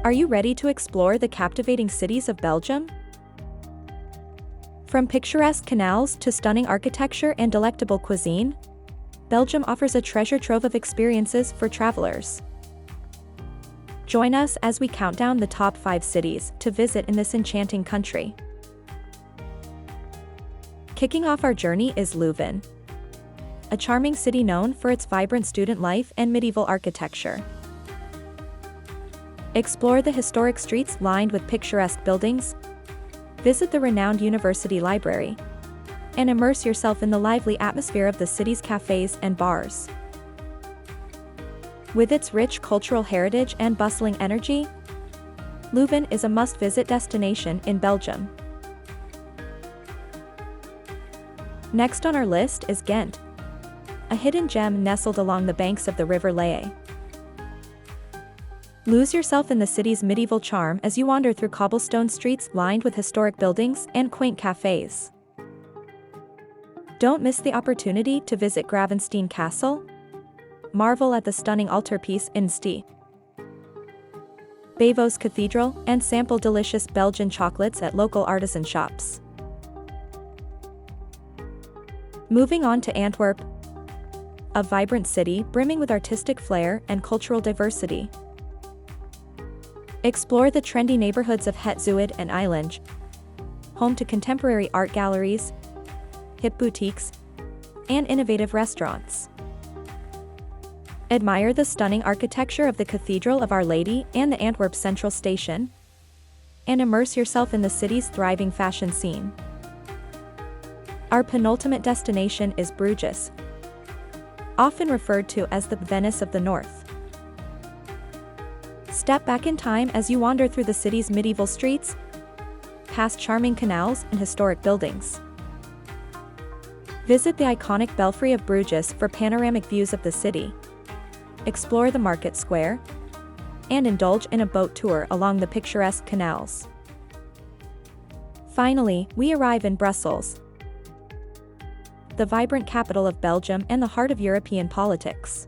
Are you ready to explore the captivating cities of Belgium? From picturesque canals to stunning architecture and delectable cuisine, Belgium offers a treasure trove of experiences for travelers. Join us as we count down the top 5 cities to visit in this enchanting country. Kicking off our journey is Leuven, a charming city known for its vibrant student life and medieval architecture. Explore the historic streets lined with picturesque buildings, visit the renowned university library, and immerse yourself in the lively atmosphere of the city's cafes and bars. With its rich cultural heritage and bustling energy, Leuven is a must-visit destination in Belgium. Next on our list is Ghent, a hidden gem nestled along the banks of the River Leuven. Lose yourself in the city's medieval charm as you wander through cobblestone streets lined with historic buildings and quaint cafes. Don't miss the opportunity to visit Gravenstein Castle, marvel at the stunning altarpiece in Ste. Bevos Cathedral, and sample delicious Belgian chocolates at local artisan shops. Moving on to Antwerp, a vibrant city brimming with artistic flair and cultural diversity. Explore the trendy neighborhoods of Het Zuid and Eilange, home to contemporary art galleries, hip boutiques, and innovative restaurants. Admire the stunning architecture of the Cathedral of Our Lady and the Antwerp Central Station, and immerse yourself in the city's thriving fashion scene. Our penultimate destination is Bruges, often referred to as the Venice of the North. Step back in time as you wander through the city's medieval streets, past charming canals and historic buildings. Visit the iconic Belfry of Bruges for panoramic views of the city, explore the market square, and indulge in a boat tour along the picturesque canals. Finally, we arrive in Brussels, the vibrant capital of Belgium and the heart of European politics.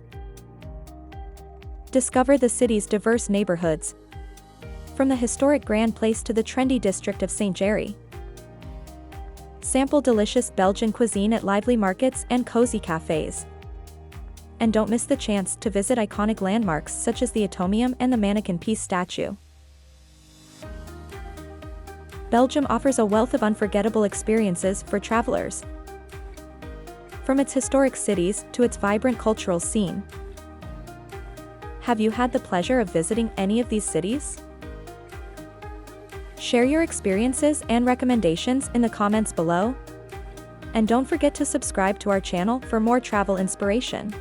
Discover the city's diverse neighborhoods, from the historic Grand Place to the trendy district of Saint-Géry. Sample delicious Belgian cuisine at lively markets and cozy cafes. And don't miss the chance to visit iconic landmarks such as the Atomium and the Mannequin Peace statue. Belgium offers a wealth of unforgettable experiences for travelers, from its historic cities to its vibrant cultural scene. Have you had the pleasure of visiting any of these cities? Share your experiences and recommendations in the comments below. And don't forget to subscribe to our channel for more travel inspiration.